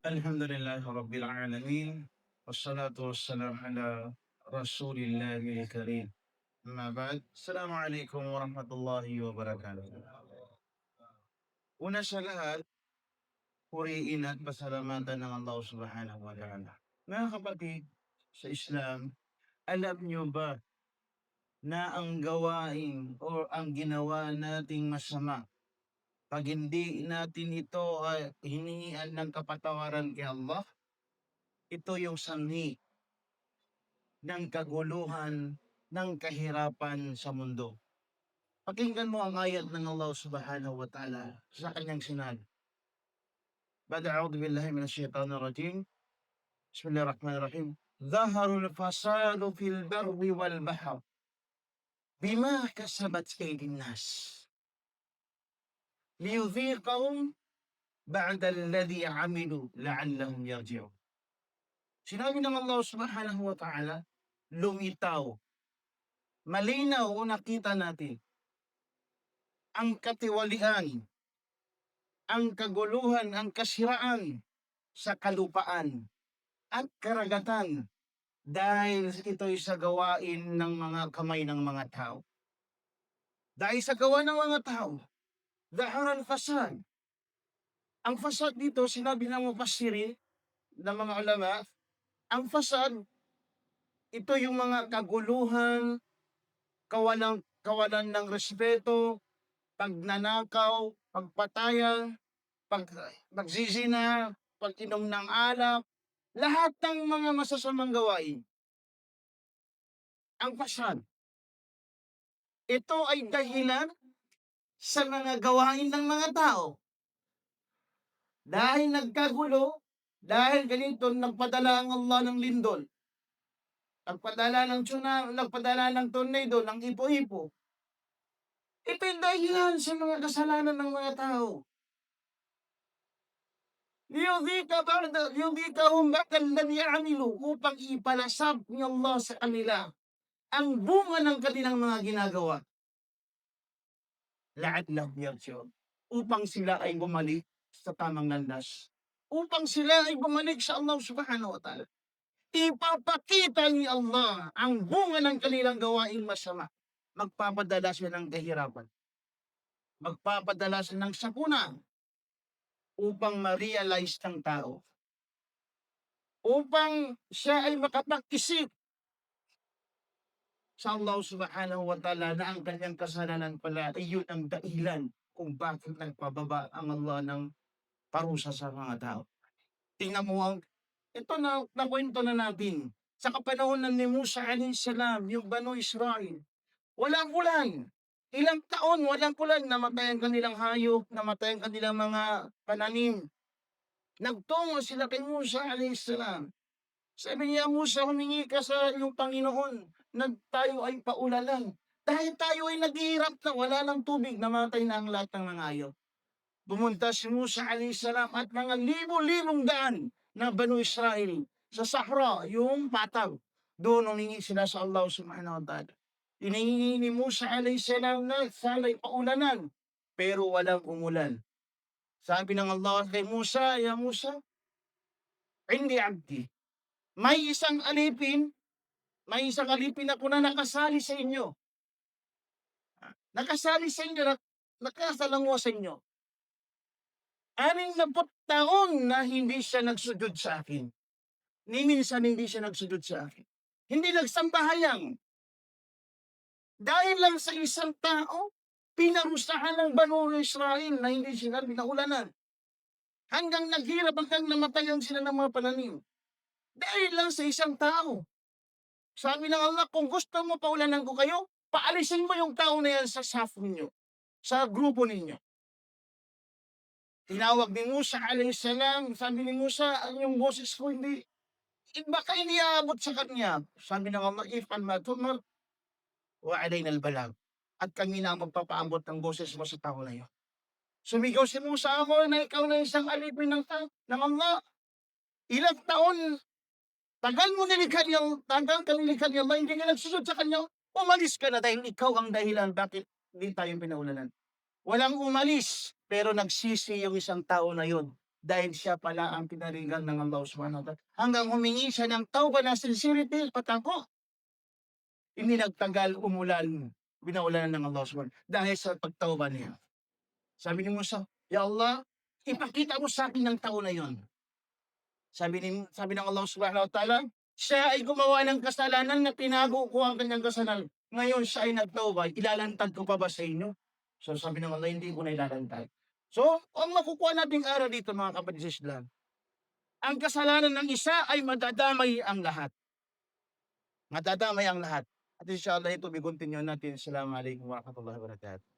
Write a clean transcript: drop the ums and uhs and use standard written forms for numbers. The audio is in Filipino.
Alhamdulillah Rabbil Alamin. Wassalatu wassalam ala Rasulillahil Karim. Amma ba'd. Assalamualaikum warahmatullahi wabarakatuh. Una sa lahat, puriin at pasalamatan ng Allah Subhanahu wa Ta'ala. Mga kapatid, sa Islam, alam nyo ba na ang gawain o ang ginawa nating masama, pag hindi natin ito ay hinihingan ng kapatawaran kay Allah, ito yung sanhi ng kaguluhan, ng kahirapan sa mundo. Pakinggan mo ang ayat ng Allah Subhanahu wa Ta'ala sa kanyang sinabi. Ba'da a'udhu billahi minash shaitanir rajim. Bismillahirrahmanirrahim. Zaharul fasadu fil barri wal bahr bima kasabat aydin nas liyudhiqahum ba'da alladhi 'amilu la'allahum yarji'un. Sinabi ng Allah Subhanahu wa Ta'ala, lumitaw, malinaw o nakita natin ang katiwalian, ang kaguluhan, ang kasiraan sa kalupaan at karagatan dahil ito'y sa gawain ng mga kamay ng mga tao. Dahil sa gawa ng mga tao, dahil ang fasad. Ang fasad dito, sinabi ng mufassirin, ng mga ulama, ang fasad, ito yung mga kaguluhan, kawalan ng respeto, pagnanakaw, pagpatayan, pagzizina, pag-inom ng alak, lahat ng mga masasamang gawain. Ang fasad, ito ay dahilan sa mga gawain ng mga tao. Dahil nagkagulo, dahil ganito, nagpadala ang Allah ng lindol, nagpadala ng tsunami, nagpadala ng tornado, ng ipo-ipo. Ito'y dahilan sa mga kasalanan ng mga tao. Liyudhikahum ba'da alladhi 'amilu, upang ipalasap ni Allah sa kanila ang bunga ng kanilang mga ginagawa. La'allahum yarji'un, upang sila ay bumalik sa tamang landas. Upang sila ay bumalik sa Allah Subhanahu wa Ta'ala. Ipapakita ni Allah ang bunga ng kanilang gawaing masama. Magpapadala siya ng kahirapan. Magpapadala siya ng sakuna upang ma-realize ng tao. Upang siya ay makapag-isip sa Allah Subhanahu wa Ta'ala na ang kanyang kasalanan pala ay yun ang dahilan kung bakit nagpababa ang Allah ng parusa sa mga tao. Tingnan mo ito na nakwento na natin. Sa kapanahon ni Musa alayhis salam, yung Banu Israel, walang ulan. Ilang taon walang ulan, namatay ang kanilang hayop, namatay ang kanilang mga pananim. Nagtungo sila kay Musa alayhis salam. Sabi niya, Musa, humingi ka sa iyong Panginoon na tayo ay paulalan. Dahil tayo ay naghihirap na wala ng tubig, namatay na ang lahat ng mga hayop. Pumunta si Musa alayhis salam at mga libo-libong daan na Banu Israel sa Sahara, yung patag. Doon humingi sila sa Allah Subhanahu wa Ta'ala. Hinihingi ni Musa alayhis salam na sana'y paulanan, pero walang umulan. Sabi ng Allah kay Musa, ya Musa, hindi abdi. May isang alipin ako na nakasali sa inyo. Nakasali sa inyo, nakasalango sa inyo. 60 taon na hindi siya nagsujud sa akin. Ni minsan hindi siya nagsujud sa akin. Hindi nagsampahayang. Dahil lang sa isang tao, pinarusahan ng Banu Israel na hindi sila pinaulanan. Hanggang naghirap, hanggang namatayan sila ng mga pananim. Dahil lang sa isang tao. Sabi ng Allah, kung gusto mo paulanan ko kayo, paalisin mo yung tao na yan sa staff ninyo, sa grupo ninyo. Tinawag ni Musa alayhis salam, sabi ni Musa, yung boses ko hindi, baka iniabot sa kanya. Sabi ng Allah, if'al ma tu'mar wa alayna al-balag. At kami na magpapaambot ng boses mo sa tao na yun. Sumigaw si Musa, ako na ikaw na isang alipin ng Allah. Ilang taon, tagal ka nilikha ni Allah, hindi ka nagsusod sa kanya, umalis ka na dahil ikaw ang dahilan bakit hindi tayo pinaulanan. Walang umalis, pero nagsisi yung isang tao na yun. dahil siya pala ang pinarigan ng Allah Subhanahu wa Ta'ala. Hanggang humingi siya ng tawbah na sincerity, patako. Hindi nagtagal, umulan, binaulan ng Allah Subhanahu dahil sa pagtawbah niya. Sabi ni Musa, "Ya Allah, ipakita mo sa akin ng tao na yon." Sabi ng Allah Subhanahu wa Ta'ala, siya ay gumawa ng kasalanan na tinago ko ang kanyang kasalanan. Ngayon siya ay nagtawbah, ilalantad ko pa ba sa inyo? So sabi ng Allah, hindi ko na ilalantad. So, ang makukuha nating aral dito mga kapatid sa Islam, ang kasalanan ng isa ay madadamay ang lahat. Madadamay ang lahat. At inshallah ito, continue natin. Assalamualaikum warahmatullahi wabarakatuh.